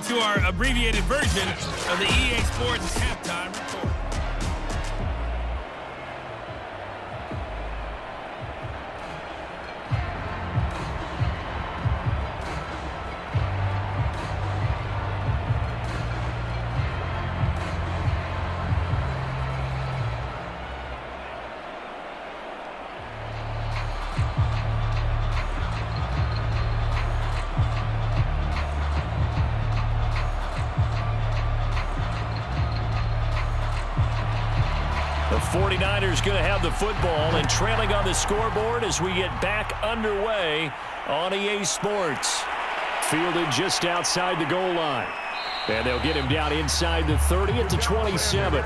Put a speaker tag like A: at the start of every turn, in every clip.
A: to our abbreviated version of the EA Sports Halftime Report.
B: The 49ers going to have the football and trailing on the scoreboard as we get back underway on EA Sports. Fielded just outside the goal line. And they'll get him down inside the 30 at the 27.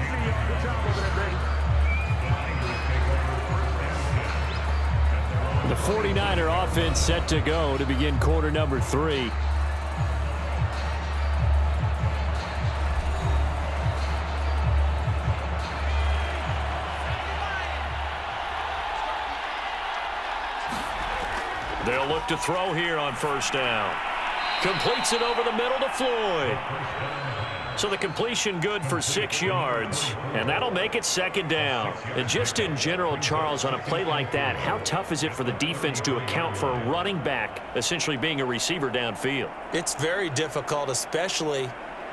B: The 49er offense set to go to begin quarter number 3. They'll look to throw here on first down. Completes it over the middle to Floyd. So the completion good for 6 yards, and that'll make it second down. And just in general, Charles, on a play like that, how tough is it for the defense to account for a running back essentially being a receiver downfield?
C: It's very difficult, especially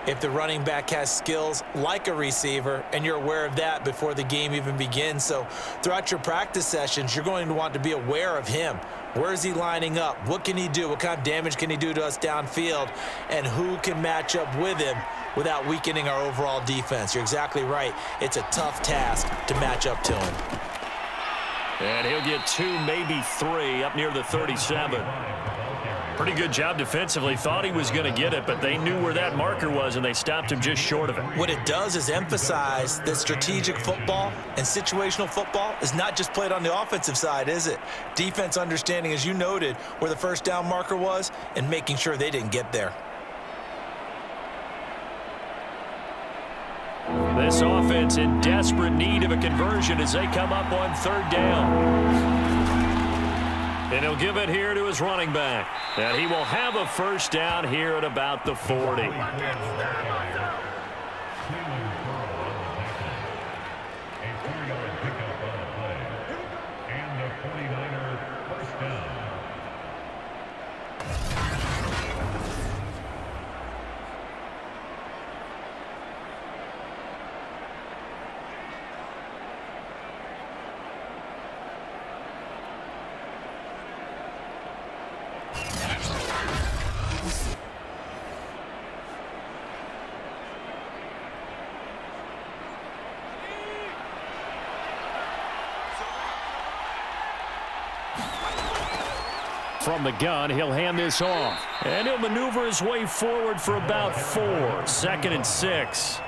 C: if the running back has skills like a receiver, and you're aware of that before the game even begins. So throughout your practice sessions, you're going to want to be aware of him. Where is he lining up? What can he do? What kind of damage can he do to us downfield? And who can match up with him without weakening our overall defense? You're exactly right. It's a tough task to match up to him.
B: And he'll get 2, maybe 3 up near the 37. Pretty good job defensively. Thought he was going to get it, but they knew where that marker was, and they stopped him just short of it.
C: What it does is emphasize that strategic football and situational football is not just played on the offensive side, is it? Defense understanding, as you noted, where the first down marker was and making sure they didn't get there.
B: This offense in desperate need of a conversion as they come up on third down. And he'll give it here to his running back. And he will have a first down here at about the 40. From the gun, he'll hand this off. And he'll maneuver his way forward for about 4. 2nd and 6.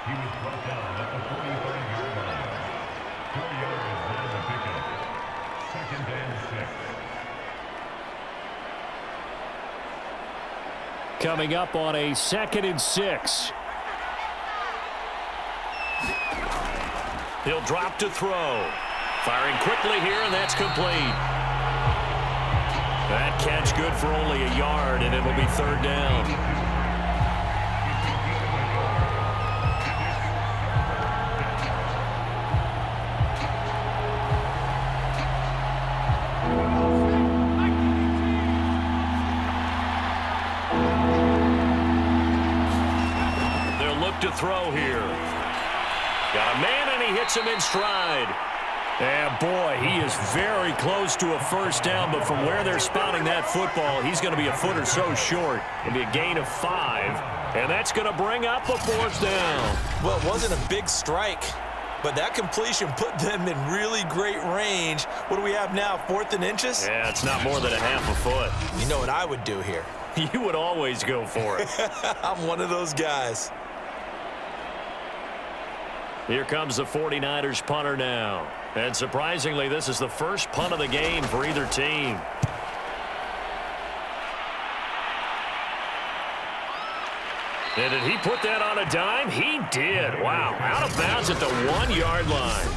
D: He was brought down at the 45-yard line. 4 yards on the pickup. 2nd and 6.
B: Coming up on a 2nd and 6. He'll drop to throw. Firing quickly here, and that's complete. That catch good for only a yard, and it'll be third down. They'll look to throw here. Got a man, and he hits him in stride. And boy, he is very close to a first down, but from where they're spotting that football, he's going to be a foot or so short. It'll be a gain of 5, and that's going to bring up a 4th down.
C: Well, it wasn't a big strike, but that completion put them in really great range. What do we have now, 4th and inches?
B: Yeah, it's not more than a half a foot.
C: You know what I would do here?
B: You would always go for it.
C: I'm one of those guys.
B: Here comes the 49ers punter now. And surprisingly, this is the first punt of the game for either team. And did he put that on a dime? He did. Wow. Out of bounds at the 1-yard line.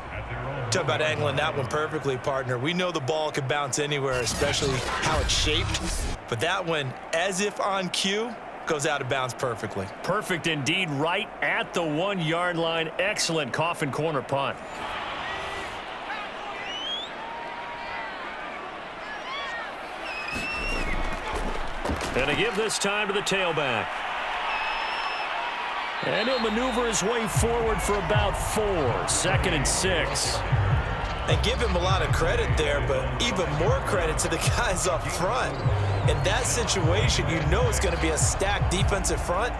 C: Talk about angling that one perfectly, partner. We know the ball can bounce anywhere, especially how it's shaped. But that one, as if on cue, goes out of bounds perfectly.
B: Perfect indeed, right at the 1-yard line. Excellent coffin corner punt. And to give this time to the tailback. And he'll maneuver his way forward for about 4. 2nd and 6.
C: And give him a lot of credit there, but even more credit to the guys up front. In that situation, you know it's going to be a stacked defensive front.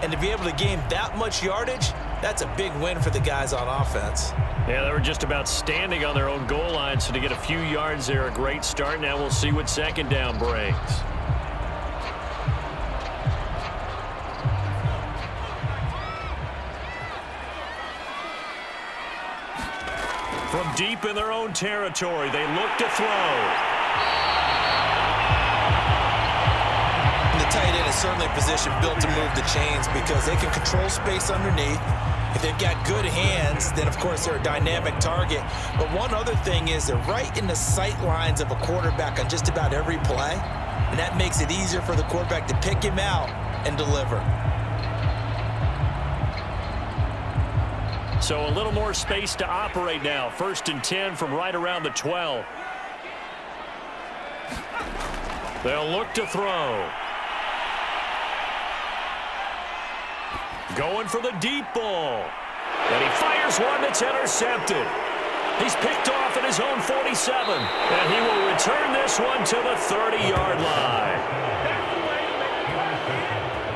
C: And to be able to gain that much yardage, that's a big win for the guys on offense.
B: Yeah, they were just about standing on their own goal line, so to get a few yards there, a great start. Now we'll see what 2nd down brings. From deep in their own territory, they look to throw.
C: And the tight end is certainly a position built to move the chains because they can control space underneath. If they've got good hands, then of course they're a dynamic target. But one other thing is they're right in the sight lines of a quarterback on just about every play. And that makes it easier for the quarterback to pick him out and deliver.
B: So a little more space to operate now. 1st and 10 from right around the 12. They'll look to throw. Going for the deep ball. And he fires one that's intercepted. He's picked off at his own 47. And he will return this one to the 30-yard line.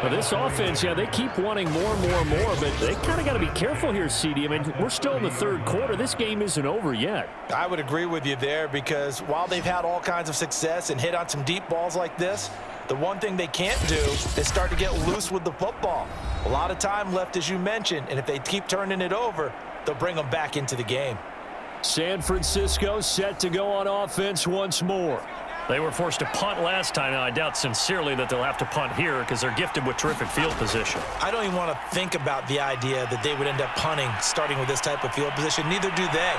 B: Well, this offense, yeah, they keep wanting more, but they kind of got to be careful here, CD. I mean, we're still in the 3rd quarter. This game isn't over yet.
C: I would agree with you there because while they've had all kinds of success and hit on some deep balls like this, the one thing they can't do is start to get loose with the football. A lot of time left, as you mentioned, and if they keep turning it over, they'll bring them back into the game.
B: San Francisco set to go on offense once more. They were forced to punt last time. Now, I doubt sincerely that they'll have to punt here because they're gifted with terrific field position.
C: I don't even want to think about the idea that they would end up punting starting with this type of field position. Neither do they.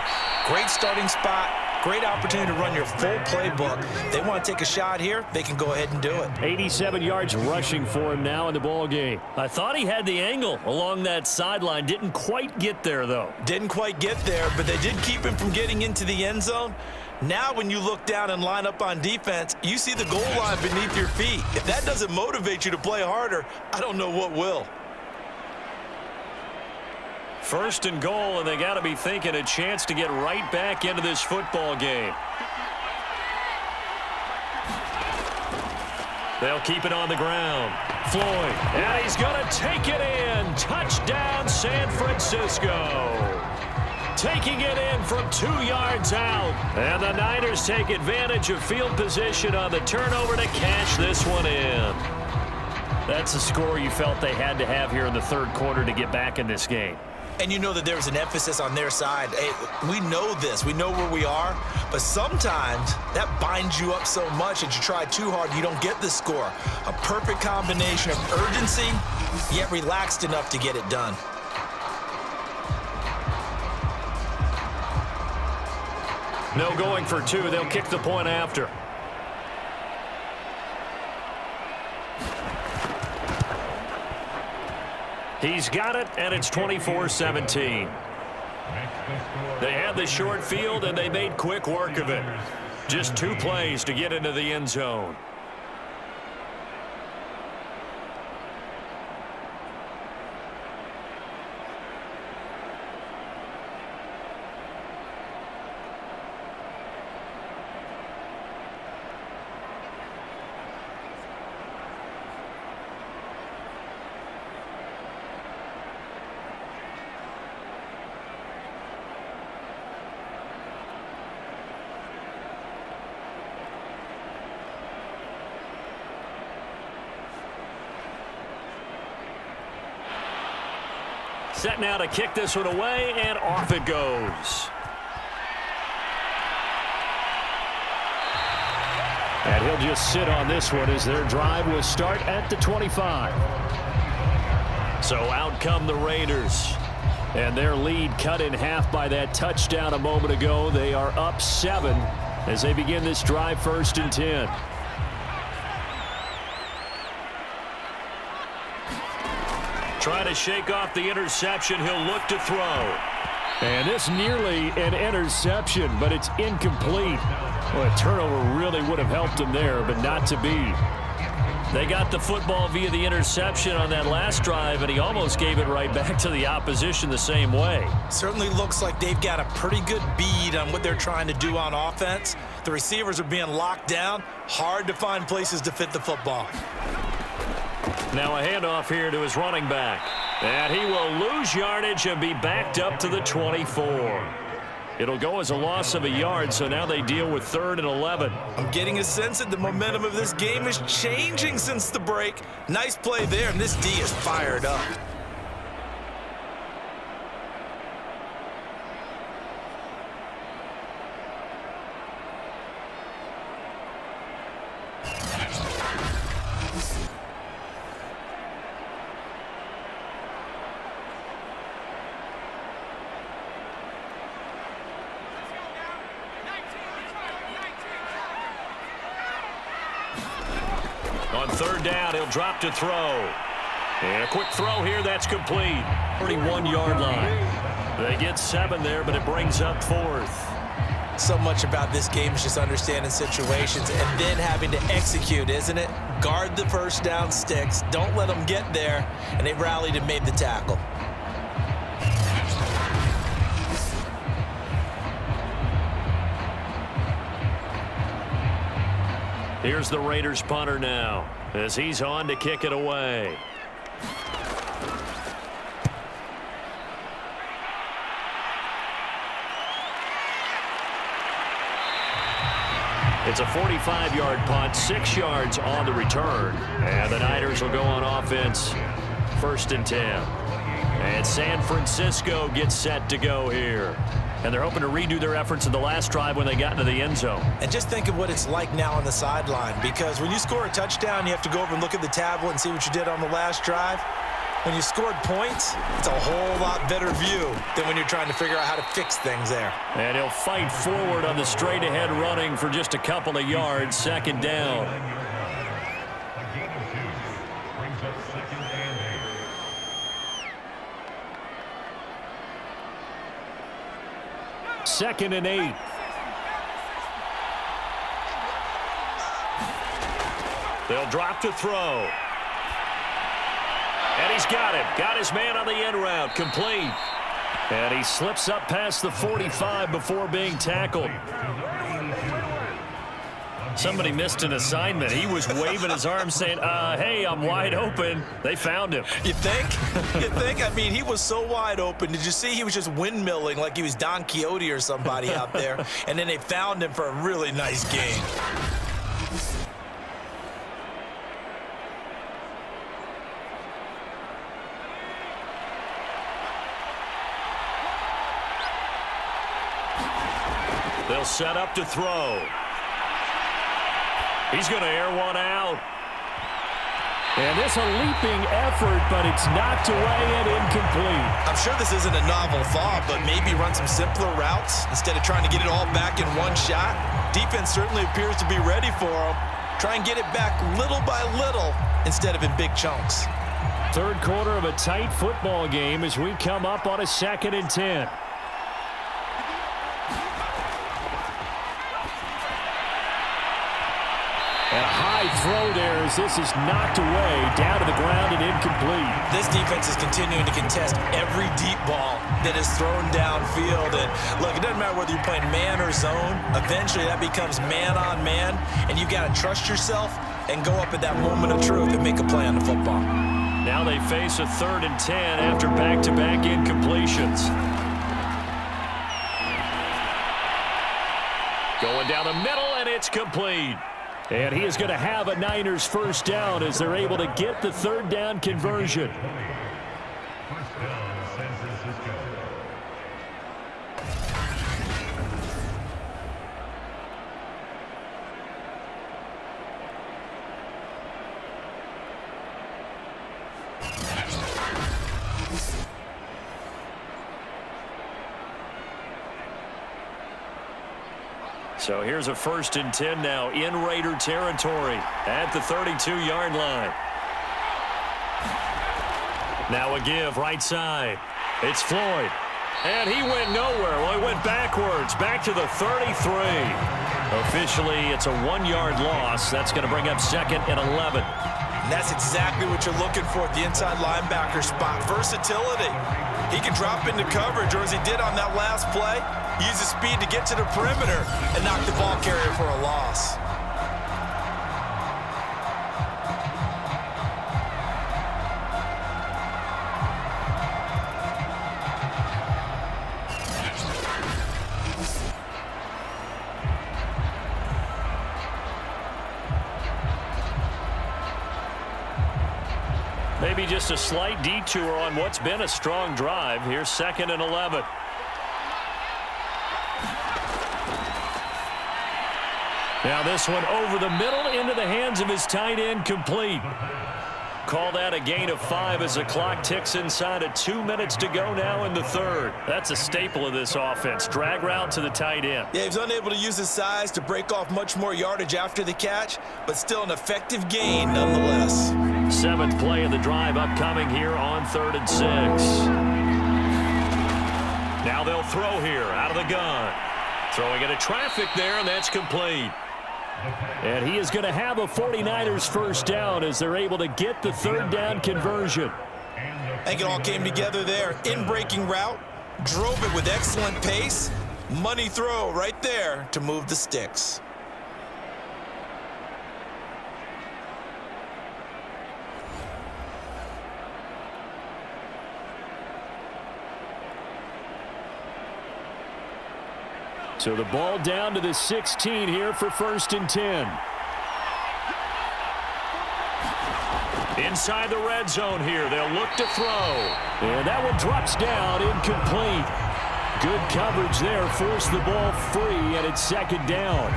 C: Great starting spot. Great opportunity to run your full playbook. They want to take a shot here, they can go ahead and do it.
B: 87 yards rushing for him now in the ball game. I thought he had the angle along that sideline. Didn't quite get there, though.
C: Didn't quite get there, but they did keep him from getting into the end zone. Now when you look down and line up on defense, you see the goal line beneath your feet. If that doesn't motivate you to play harder, I don't know what will.
B: 1st and goal, and they got to be thinking a chance to get right back into this football game. They'll keep it on the ground. Floyd, and he's going to take it in. Touchdown, San Francisco. Taking it in from 2 yards out. And the Niners take advantage of field position on the turnover to cash this one in. That's a score you felt they had to have here in the 3rd quarter to get back in this game.
C: And you know that there was an emphasis on their side. Hey, we know this. We know where we are. But sometimes that binds you up so much that you try too hard, you don't get the score. A perfect combination of urgency, yet relaxed enough to get it done.
B: No going for 2. They'll kick the point after. He's got it, and it's 24-17. They had the short field, and they made quick work of it. Just 2 plays to get into the end zone. Set now to kick this one away, and off it goes. And he'll just sit on this one as their drive will start at the 25. So out come the Raiders. And their lead cut in half by that touchdown a moment ago. They are up 7 as they begin this drive, 1st and 10. Trying to shake off the interception. He'll look to throw.
E: And this nearly an interception, but it's incomplete. Well, a turnover really would have helped him there, but not to be.
B: They got the football via the interception on that last drive, and he almost gave it right back to the opposition the same way.
C: Certainly looks like they've got a pretty good bead on what they're trying to do on offense. The receivers are being locked down. Hard to find places to fit the football.
B: Now a handoff here to his running back. And he will lose yardage and be backed up to the 24. It'll go as a loss of a yard, so now they deal with 3rd and 11.
C: I'm getting a sense that the momentum of this game is changing since the break. Nice play there, and this D is fired up.
B: On 3rd down, he'll drop to throw. And a quick throw here, that's complete. 31-yard line. They get 7 there, but it brings up 4th.
C: So much about this game is just understanding situations and then having to execute, isn't it? Guard the first down sticks. Don't let them get there. And they rallied and made the tackle.
B: Here's the Raiders punter now as he's on to kick it away. It's a 45-yard punt, 6 yards on the return. And the Niners will go on offense, 1st and 10. And San Francisco gets set to go here. And they're hoping to redo their efforts in the last drive when they got into the end zone.
C: And just think of what it's like now on the sideline, because when you score a touchdown, you have to go over and look at the tablet and see what you did on the last drive. When you scored points, it's a whole lot better view than when you're trying to figure out how to fix things there.
B: And he'll fight forward on the straight-ahead running for just a couple of yards, 2nd down.
D: A gain of 2 brings up 2nd and 8.
E: Second and 8.
B: They'll drop to throw. And he's got it. Got his man on the end route. Complete. And he slips up past the 45 before being tackled. Somebody missed an assignment. He was waving his arms saying, hey, I'm wide open. They found him.
C: You think? You think? I mean, he was so wide open. Did you see he was just windmilling like he was Don Quixote or somebody out there? And then they found him for a really nice game.
B: They'll set up to throw. He's going to air one out.
E: And it's a leaping effort, but it's knocked away and incomplete.
C: I'm sure this isn't a novel thought, but maybe run some simpler routes instead of trying to get it all back in one shot. Defense certainly appears to be ready for him. Try and get it back little by little instead of in big chunks.
E: 3rd quarter of a tight football game as we come up on a 2nd and 10. And a high throw there as this is knocked away, down to the ground and incomplete.
C: This defense is continuing to contest every deep ball that is thrown downfield. And look, it doesn't matter whether you're playing man or zone. Eventually that becomes man on man, and you've got to trust yourself and go up at that moment of truth and make a play on the football.
B: Now they face a 3rd and 10 after back-to-back incompletions. Going down the middle, and it's complete.
E: And he is going to have a Niners 1st down as they're able to get the 3rd down conversion.
D: 1st down, San Francisco.
B: So here's a 1st and 10 now in Raider territory at the 32-yard line. Now a give right side. It's Floyd. And he went nowhere. Well, he went backwards, back to the 33. Officially, it's a 1-yard loss. That's going to bring up 2nd and 11.
C: And that's exactly what you're looking for at the inside linebacker spot. Versatility. He can drop into coverage, or as he did on that last play, use his speed to get to the perimeter and knock the ball carrier for a loss.
B: Maybe just a slight detour on what's been a strong drive. Here's 2nd and 11. Now this one over the middle into the hands of his tight end, complete. Call that a gain of 5 as the clock ticks inside of 2 minutes to go now in the third. That's a staple of this offense. Drag route to the tight end.
C: Yeah, he was unable to use his size to break off much more yardage after the catch, but still an effective gain nonetheless.
B: 7th play of the drive upcoming here on 3rd and 6. Now they'll throw here out of the gun. Throwing into traffic there, and that's complete.
E: And he is going to have a 49ers first down as they're able to get the 3rd down conversion.
C: I think it all came together there. In-breaking route, drove it with excellent pace. Money throw right there to move the sticks.
E: So the ball down to the 16 here for 1st and 10.
B: Inside the red zone here, they'll look to throw.
E: And that one drops down, incomplete. Good coverage there, forced the ball free, and it's 2nd down.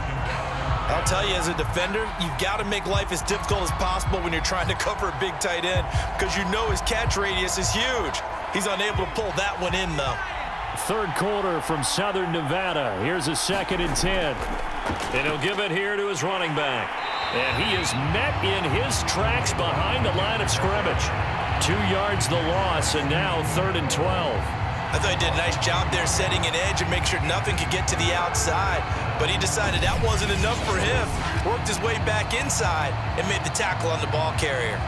C: I'll tell you, as a defender, you've got to make life as difficult as possible when you're trying to cover a big tight end, because you know his catch radius is huge. He's unable to pull that one in, though.
E: 3rd quarter from Southern Nevada. Here's a 2nd and 10.
B: And he'll give it here to his running back. And he is met in his tracks behind the line of scrimmage. 2 yards the loss, and now 3rd and 12.
C: I thought he did a nice job there setting an edge and make sure nothing could get to the outside. But he decided that wasn't enough for him. Worked his way back inside and made the tackle on the ball carrier.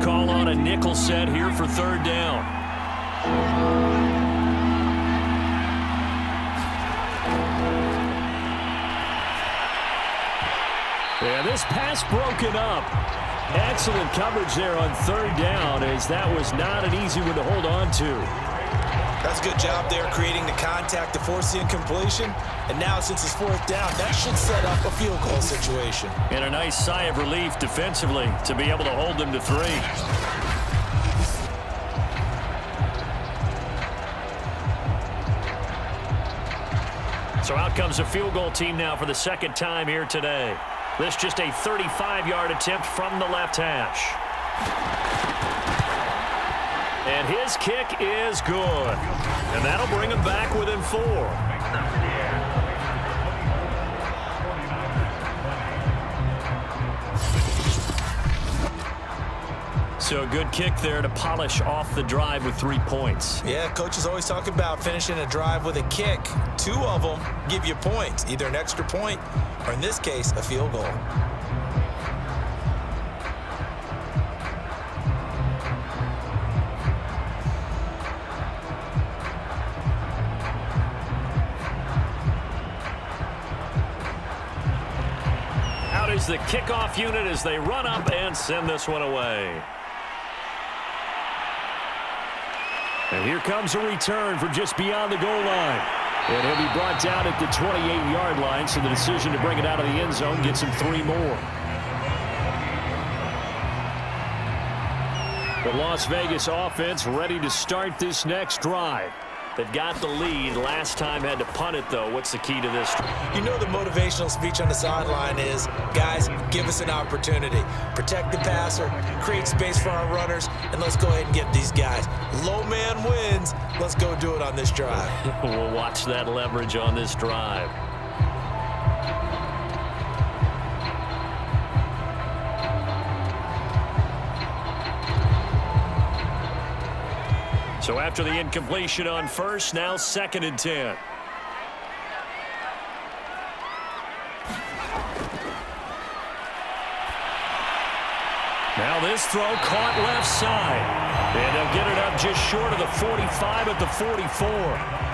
B: Call on a nickel set here for 3rd down.
E: Yeah, this pass broken up. Excellent coverage there on 3rd down, as that was not an easy one to hold on to.
C: That's a good job there creating the contact to force the incompletion. And now, since it's 4th down, that should set up a field goal situation.
B: And a nice sigh of relief defensively to be able to hold them to 3. So out comes a field goal team now for the 2nd time here today. This just a 35-yard attempt from the left hash. And his kick is good. And that'll bring him back within 4. So a good kick there to polish off the drive with 3 points.
C: Yeah, coaches always talk about finishing a drive with a kick. 2 of them give you points, either an extra point or, in this case, a field goal.
B: Out is the kickoff unit as they run up and send this one away.
E: And here comes a return from just beyond the goal line. And he'll be brought down at the 28-yard line, so the decision to bring it out of the end zone gets him 3 more. The Las Vegas offense ready to start this next drive.
B: They've got the lead. Last time had to punt it, though. What's the key to this?
C: You know the motivational speech on the sideline is, guys, give us an opportunity. Protect the passer, create space for our runners, and let's go ahead and get these guys. Low man wins. Let's go do it on this drive.
B: We'll watch that leverage on this drive. So after the incompletion on first, now 2nd and 10. Now this throw caught left side. And they'll get it up just short of the 45 at the 44.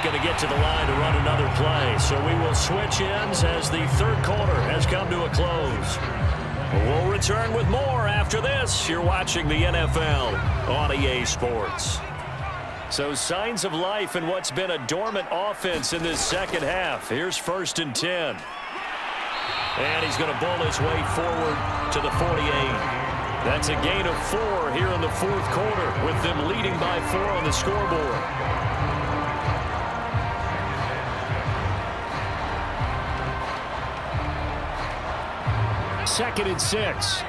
B: Going to get to the line to run another play. So we will switch ends as the third quarter has come to a close. We'll return with more after this. You're watching the NFL on EA Sports. So signs of life in what's been a dormant offense in this second half. Here's 1st and 10. And he's going to bull his way forward to the 48. That's a gain of 4 here in the fourth quarter, with them leading by 4 on the scoreboard. 2nd and 6.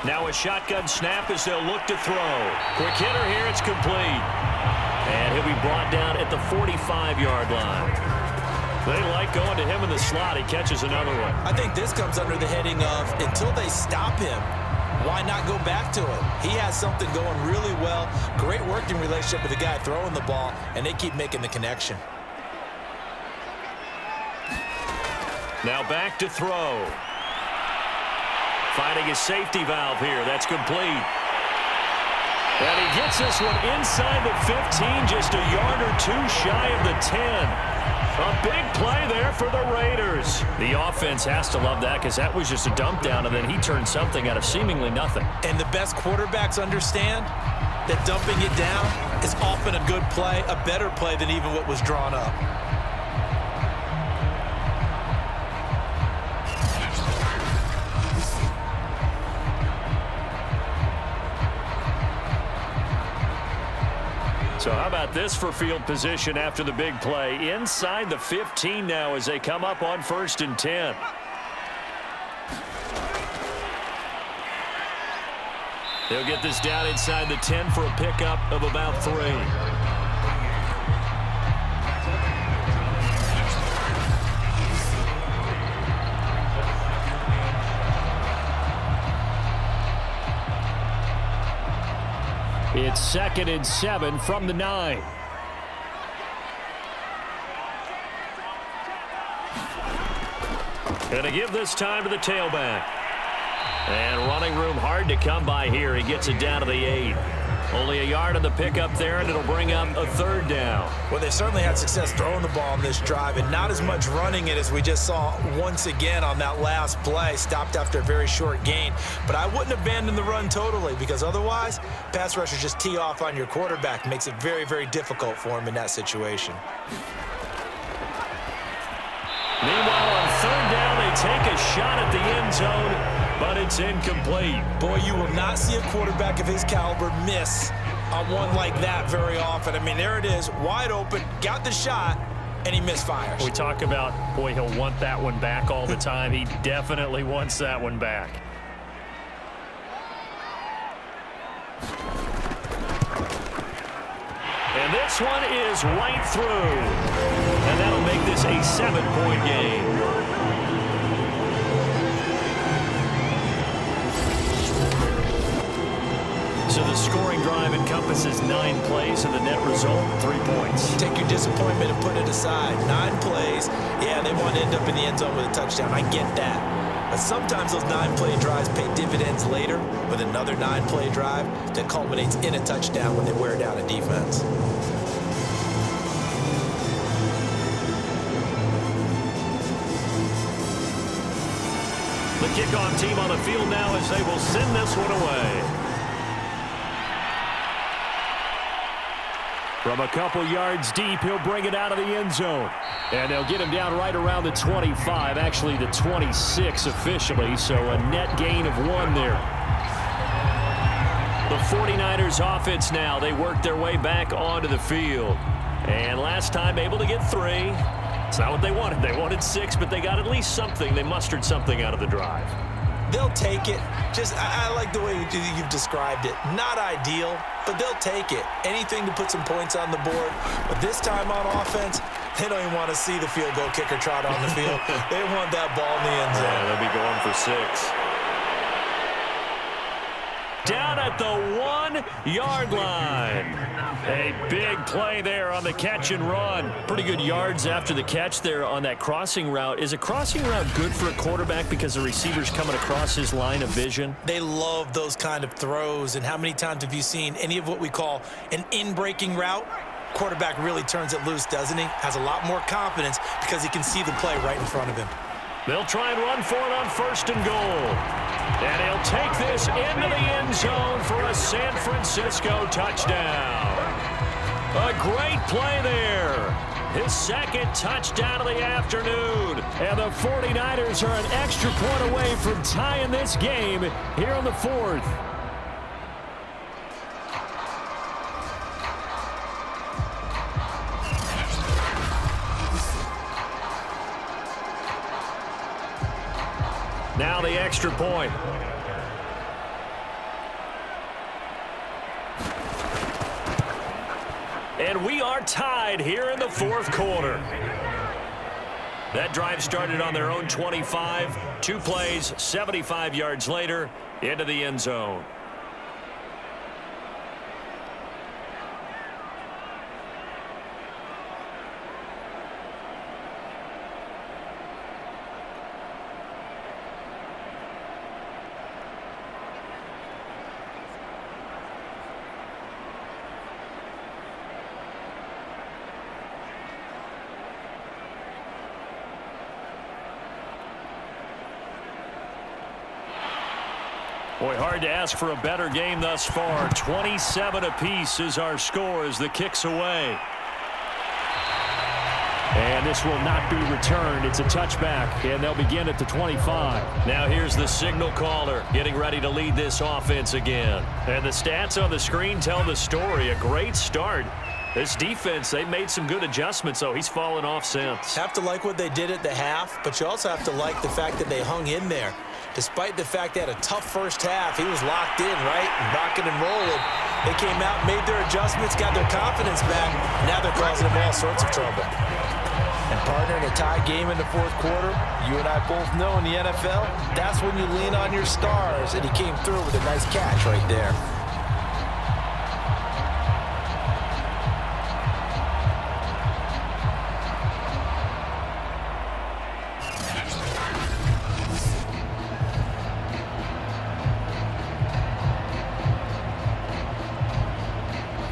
B: Now a shotgun snap as they'll look to throw. Quick hitter here, it's complete. And he'll be brought down at the 45-yard line. They like going to him in the slot. He catches another one.
C: I think this comes under the heading of, until they stop him, why not go back to it? He has something going really well. Great working relationship with the guy throwing the ball, and they keep making the connection.
B: Now back to throw. Finding a safety valve here. That's complete. And he gets this one inside the 15, just a yard or two shy of the 10. A big play there for the Raiders. The offense has to love that, because that was just a dump down, and then he turned something out of seemingly nothing.
C: And the best quarterbacks understand that dumping it down is often a good play, a better play than even what was drawn up.
B: So how about this for field position after the big play? Inside the 15 now as they come up on 1st and 10. They'll get this down inside the 10 for a pickup of about 3. It's 2nd and 7 from the 9. Gonna give this time to the tailback. And running room hard to come by here. He gets it down to the 8. Only a yard on the pickup there, and it'll bring up a 3rd down.
C: Well, they certainly had success throwing the ball on this drive, and not as much running it as we just saw once again on that last play. Stopped after a very short gain. But I wouldn't abandon the run totally, because otherwise, pass rushers just tee off on your quarterback. Makes it very, very difficult for him in that situation.
B: Meanwhile, on 3rd down, they take a shot at the end zone, but it's incomplete.
C: Boy, you will not see a quarterback of his caliber miss on one like that very often. I mean, there it is, wide open, got the shot, and he misfires.
B: We talk about, boy, he'll want that one back all the time. He definitely wants that one back. And this one is right through. And that'll make this a 7-point game. So the scoring drive encompasses 9 plays, and the net result, 3 points.
C: Take your disappointment and put it aside. 9 plays. Yeah, they want to end up in the end zone with a touchdown. I get that. But sometimes those 9-play drives pay dividends later with another 9-play drive that culminates in a touchdown when they wear down a defense.
B: The kickoff team on the field now as they will send this one away.
E: From a couple yards deep, he'll bring it out of the end zone. And they'll get him down right around the 25, actually the 26 officially, so a net gain of 1 there. The 49ers offense now, they work their way back onto the field. And last time able to get 3. It's not what they wanted. They wanted 6, but they got at least something. They mustered something out of the drive.
C: They'll take it. I like the way you've described it. Not ideal, but they'll take it. Anything to put some points on the board. But this time on offense, they don't even want to see the field goal kicker trot on the field. They want that ball in the end zone.
B: Yeah, they'll be going for 6. Down at the 1-yard line. A big play there on the catch and run. Pretty good yards after the catch there on that crossing route. Is a crossing route good for a quarterback because the receiver's coming across his line of vision?
C: They love those kind of throws. And how many times have you seen any of what we call an in-breaking route? Quarterback really turns it loose, doesn't he? Has a lot more confidence because he can see the play right in front of him.
B: They'll try and run for it on 1st and goal. And he'll take this into the end zone for a San Francisco touchdown. A great play there. His 2nd touchdown of the afternoon. And the 49ers are an extra point away from tying this game here on the 4th. Now the extra point. And we are tied here in the 4th quarter. That drive started on their own 25. 2 plays, 75 yards later, into the end zone. Boy, hard to ask for a better game thus far. 27 apiece is our score as the kick's away.
E: And this will not be returned. It's a touchback, and they'll begin at the 25.
B: Now here's the signal caller getting ready to lead this offense again. And the stats on the screen tell the story. A great start. This defense, they made some good adjustments, so he's fallen off since.
C: Have to like what they did at the half, but you also have to like the fact that they hung in there. Despite the fact they had a tough first half, he was locked in, right? And rocking and rolling. They came out, made their adjustments, got their confidence back. Now they're causing them all sorts of trouble. And partner, in a tie game in the 4th quarter, you and I both know in the NFL, that's when you lean on your stars. And he came through with a nice catch right there.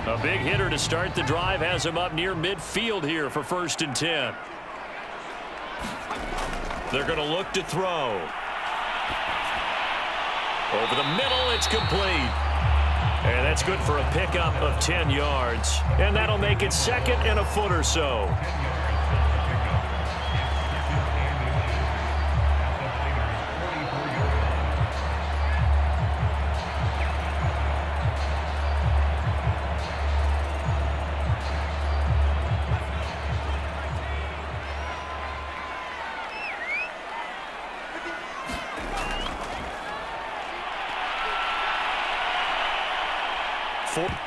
B: A big hitter to start the drive has him up near midfield here for 1st and 10. They're going to look to throw. Over the middle, it's complete. And that's good for a pickup of 10 yards. And that'll make it 2nd and a foot or so.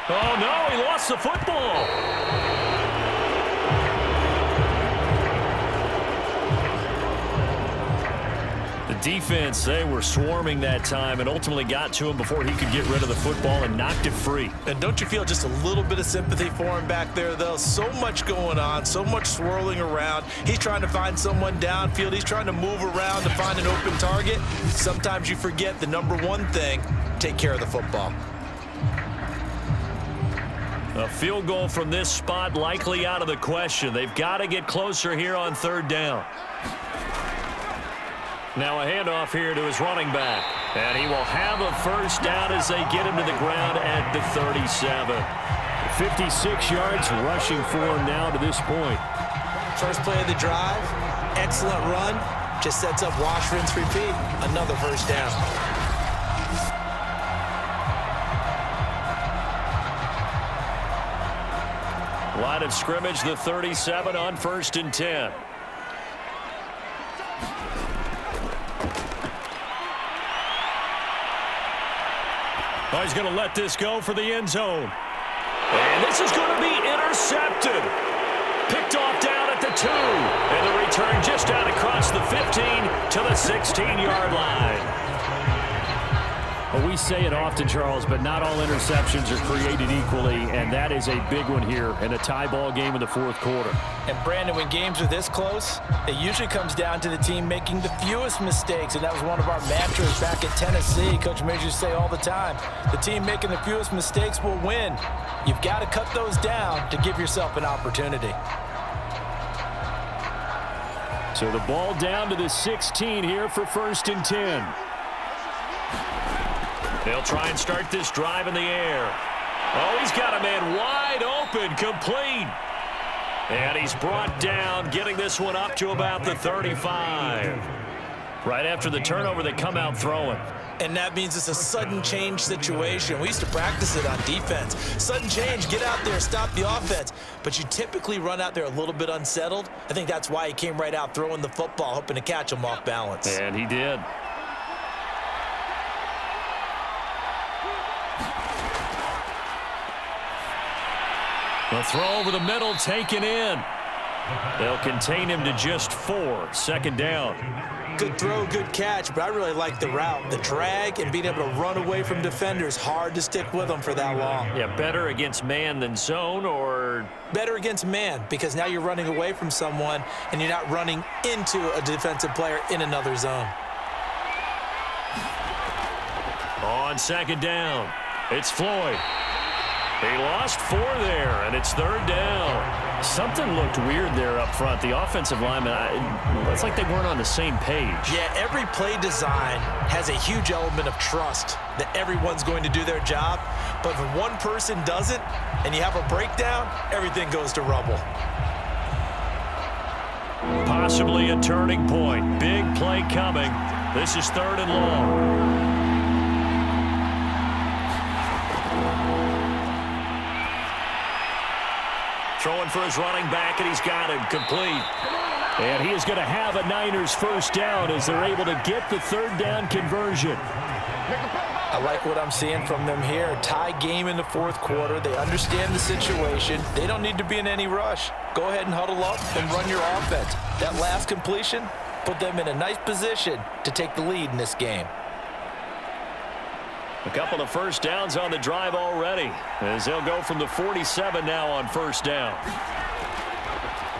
B: Oh, no, he lost the football. The defense, they were swarming that time and ultimately got to him before he could get rid of the football and knocked it free.
C: And don't you feel just a little bit of sympathy for him back there, though? So much going on, so much swirling around. He's trying to find someone downfield. He's trying to move around to find an open target. Sometimes you forget the number one thing, take care of the football.
B: A field goal from this spot likely out of the question. They've got to get closer here on 3rd down.
E: Now a handoff here to his running back. And he will have a first down as they get him to the ground at the 37. 56 yards rushing for him now to this point.
C: First play of the drive, excellent run. Just sets up wash, rinse, repeat. Another first down.
E: Line of scrimmage, the 37 on 1st and 10.
A: Oh, he's going to let this go for the end zone.
E: And this is going to be intercepted. Picked off down at the 2. And the return just out across the 15 to the 16-yard line.
F: Well, we say it often, Charles, but not all interceptions are created equally, and that is a big one here in a tie ball game in the 4th quarter.
C: And Brandon, when games are this close, it usually comes down to the team making the fewest mistakes, and that was one of our mantras back at Tennessee. Coach Majors used to say all the time, the team making the fewest mistakes will win. You've got to cut those down to give yourself an opportunity.
F: So the ball down to the 16 here for 1st and 10.
E: They'll try and start this drive in the air. Oh, he's got a man wide open, complete. And he's brought down, getting this one up to about the 35. Right after the turnover, they come out throwing.
C: And that means it's a sudden change situation. We used to practice it on defense. Sudden change, get out there, stop the offense. But you typically run out there a little bit unsettled. I think that's why he came right out throwing the football, hoping to catch him off balance.
E: And he did.
A: The throw over the middle taken in.
E: They'll contain him to just 4. 2nd down.
C: Good throw, good catch, but I really like the route. The drag and being able to run away from defenders, hard to stick with them for that long.
E: Yeah, better against man than zone, or?
C: Better against man, because now you're running away from someone and you're not running into a defensive player in another zone.
E: On 2nd down, it's Floyd. He lost 4 there, and it's 3rd down.
F: Something looked weird there up front. The offensive linemen, it's like they weren't on the same page.
C: Yeah, every play design has a huge element of trust that everyone's going to do their job. But if one person doesn't and you have a breakdown, everything goes to rubble.
E: Possibly a turning point. Big play coming. This is 3rd and long. Throwing for his running back, and he's got him complete.
F: And he is going to have a Niners first down as they're able to get the 3rd down conversion.
C: I like what I'm seeing from them here. Tie game in the 4th quarter. They understand the situation. They don't need to be in any rush. Go ahead and huddle up and run your offense. That last completion put them in a nice position to take the lead in this game.
E: A couple of first downs on the drive already, as they'll go from the 47 now on 1st down.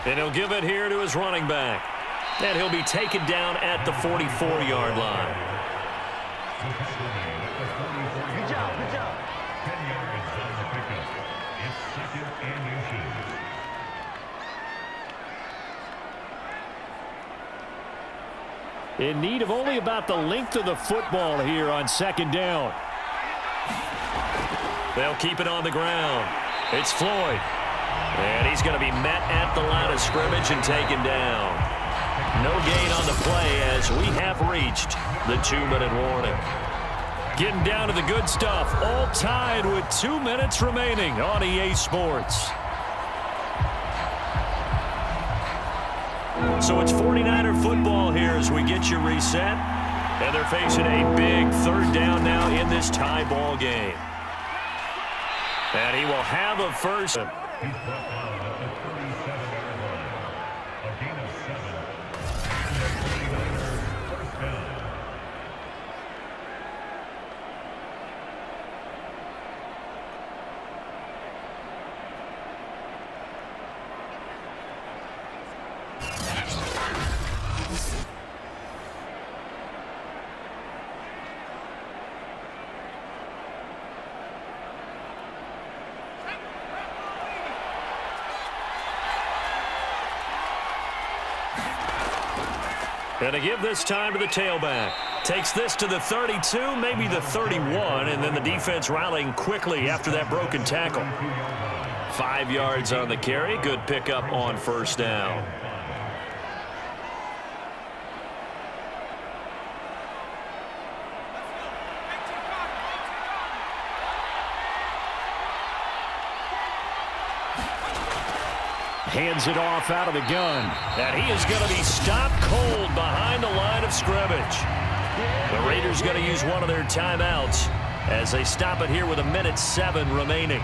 E: And he'll give it here to his running back. And he'll be taken down at the 44-yard line.
D: Good job, good job. 10 yards on the pickup. It's 2nd and inches.
F: In need of only about the length of the football here on 2nd down.
E: They'll keep it on the ground. It's Floyd. And he's going to be met at the line of scrimmage and taken down. No gain on the play as we have reached the 2-minute warning.
F: Getting down to the good stuff. All tied with 2 minutes remaining on EA Sports.
E: So it's 49er football here as we get you reset. And they're facing a big 3rd down now in this tie ball game. And he will have a first.
D: He's brought down at the 37-yard line. A gain of 7. And the 49ers first down.
B: And to give this time to the tailback. Takes this to the 32, maybe the 31, and then the defense rallying quickly after that broken tackle. 5 yards on the carry. Good pickup on first down.
F: Hands it off out of the gun.
B: And he is going to be stopped cold behind the line of scrimmage. The Raiders going to use one of their timeouts as they stop it here with 1:07 remaining.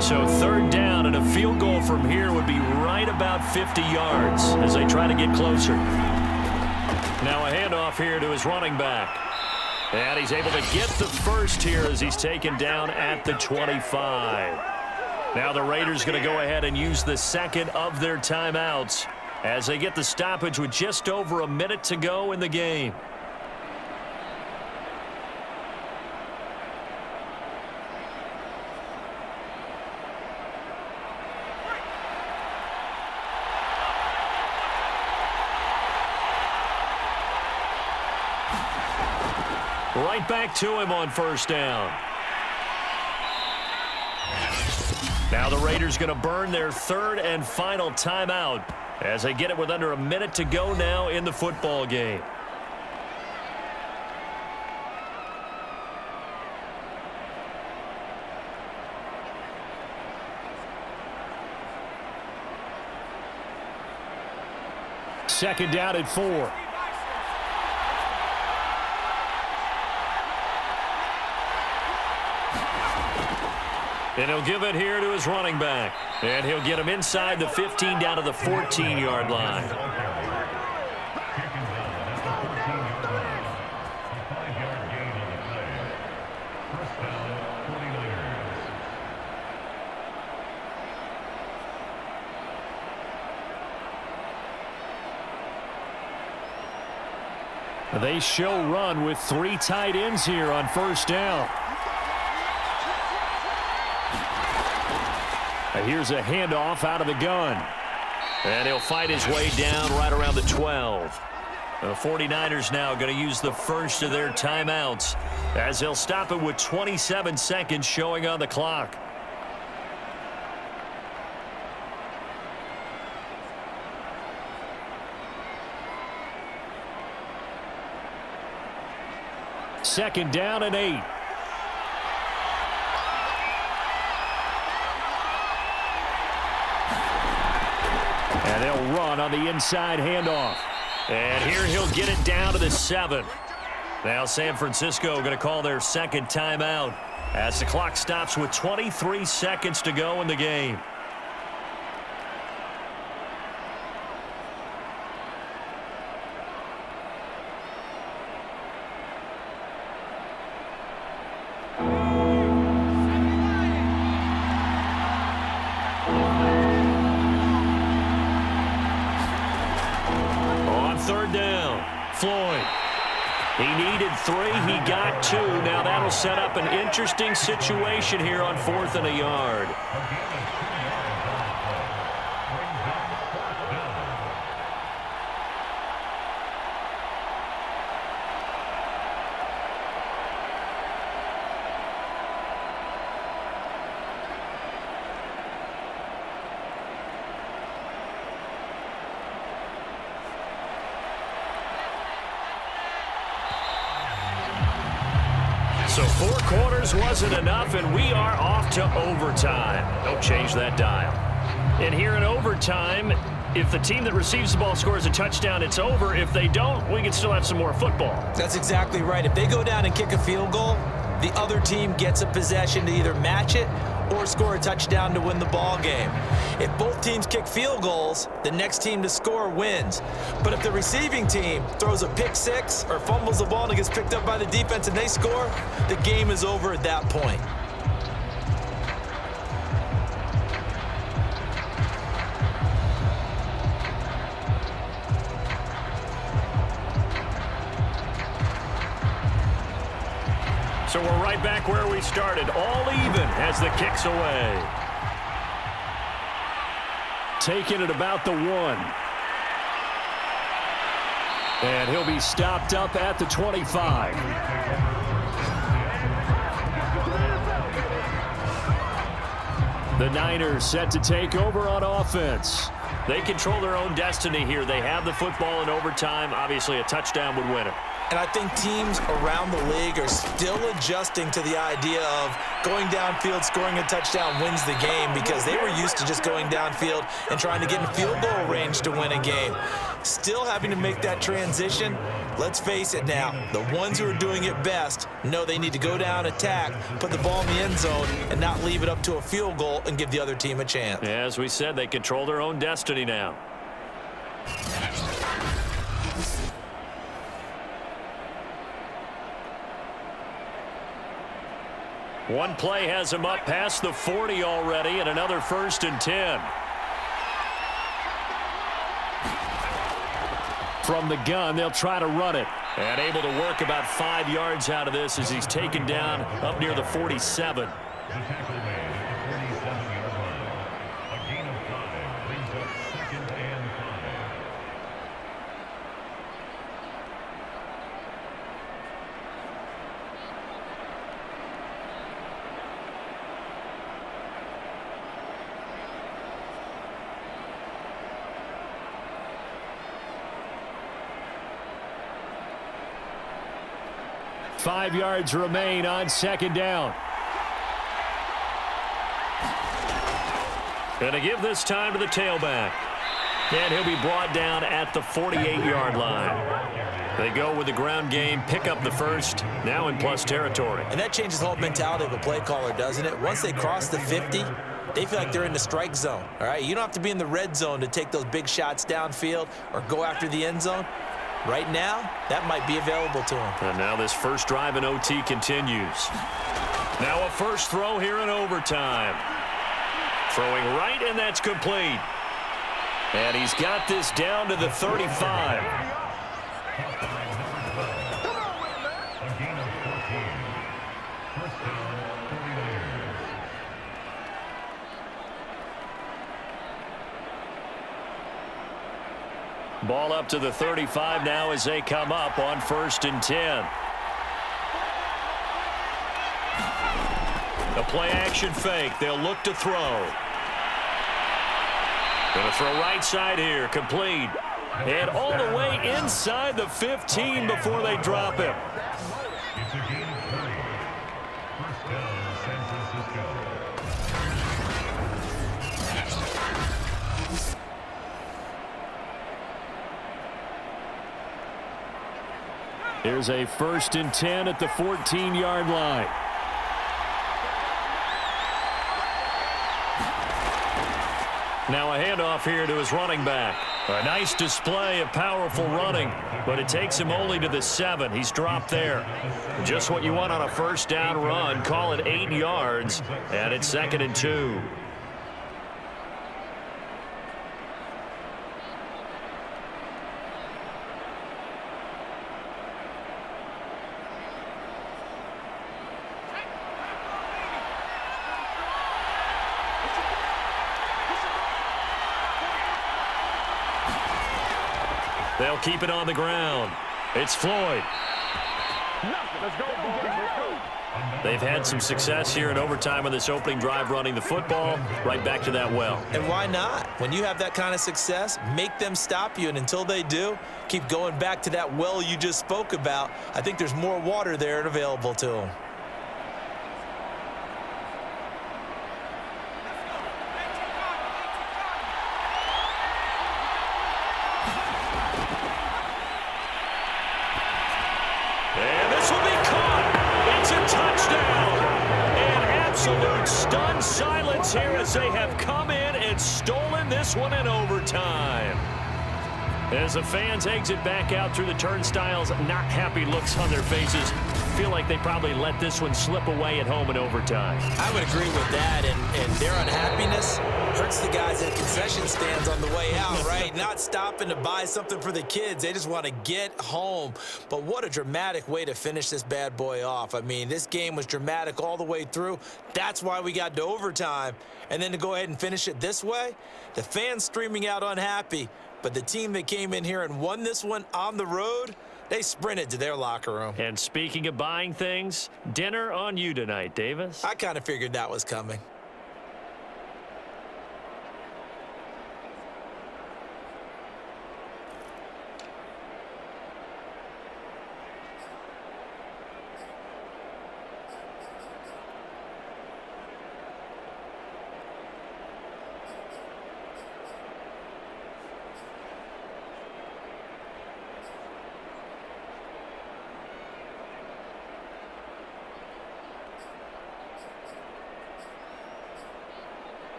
B: So third down, and a field goal from here would be right about 50 yards as they try to get closer. Now a handoff here to his running back. And he's able to get the first here as he's taken down at the 25. Now the Raiders going to go ahead and use the second of their timeouts as they get the stoppage with just over a minute to go in the game. Right back to him on first down. Now the Raiders going to burn their third and final timeout as they get it with under a minute to go now in the football game.
F: Second down at 4.
B: And he'll give it here to his running back. And he'll get him inside the 15 down to the 14-yard line.
F: They show run with 3 tight ends here on first down. Here's a handoff out of the gun.
B: And he'll fight his way down right around the 12. The 49ers now going to use the first of their timeouts as they'll stop it with 27 seconds showing on the clock.
F: Second down and 8. And they'll run on the inside handoff.
B: And here he'll get it down to the 7. Now San Francisco going to call their second timeout as the clock stops with 23 seconds to go in the game. He needed 3. He got 2. Now that'll set up an interesting situation here on 4th and a yard. So 4 quarters wasn't enough, and we are off to overtime. Don't change that dial. And here in overtime, if the team that receives the ball scores a touchdown, it's over. If they don't, we can still have some more football.
C: That's exactly right. If they go down and kick a field goal, the other team gets a possession to either match it or score a touchdown to win the ball game. If both teams kick field goals, the next team to score wins. But if the receiving team throws a pick 6 or fumbles the ball and it gets picked up by the defense and they score, the game is over at that point.
B: So
E: And we're right back where we started, all even as the kick's away. Taking it about the 1. And he'll be stopped up at the 25. The Niners set to take over on offense. They control their own destiny here. They have the football in overtime. Obviously, a touchdown would win it.
C: And I think teams around the league are still adjusting to the idea of going downfield, scoring a touchdown wins the game, because they were used to just going downfield and trying to get in field goal range to win a game. Still having to make that transition. Let's face it now, the ones who are doing it best know they need to go down, attack, put the ball in the end zone, and not leave it up to a field goal and give the other team a chance.
E: As we said, they control their own destiny now. One play has him up past the 40 already, and another 1st and 10. From the gun, they'll try to run it. And able to work about 5 yards out of this as he's taken down up near the 47.
D: The tackle made at the 47-yard line. A gain of 5 brings up 2nd and 5.
F: Five yards remain on 2nd down.
E: Going to give this time to the tailback. And he'll be brought down at the 48-yard line. They go with the ground game, pick up the first, now in plus territory.
C: And that changes the whole mentality of a play caller, doesn't it? Once they cross the 50, they feel like they're in the strike zone, all right? You don't have to be in the red zone to take those big shots downfield or go after the end zone. Right now, that might be available to him.
E: And now this first drive in OT continues. Now a first throw here in overtime. Throwing right, and that's complete. And he's got this down to the 35. Ball up to the 35 now as they come up on 1st and 10. A play-action fake. They'll look to throw. Going to throw right side here. Complete. And all the way inside the 15 before they drop him.
D: It's a gain of 3. First down, San Francisco.
F: Here's a 1st and 10 at the 14-yard line.
E: Now a handoff here to his running back. A nice display of powerful running, but it takes him only to the 7. He's dropped there. Just what you want on a first down run. Call it 8 yards, and it's 2nd and 2. They'll keep it on the ground. It's Floyd. They've had some success here in overtime on this opening drive running the football. Right back to that well.
C: And why not? When you have that kind of success, make them stop you. And until they do, keep going back to that well you just spoke about. I think there's more water there and available to them.
E: Absolute stunned silence here as they have come in and stolen this one in overtime. As the fans exit back out through the turnstiles, not happy looks on their faces.
B: feel like they probably let this one slip away at home in overtime.
C: I would agree with that, and their unhappiness hurts the guys at concession stands on the way out, right? Not stopping to buy something for the kids. They just want to get home. But what a dramatic way to finish this bad boy off. I mean, this game was dramatic all the way through. That's why we got to overtime. And then to go ahead and finish it this way, the fans streaming out unhappy. But the team that came in here and won this one on the road, they sprinted to their locker room.
B: And speaking of buying things, dinner on you tonight, Davis.
C: I kind of figured that was coming.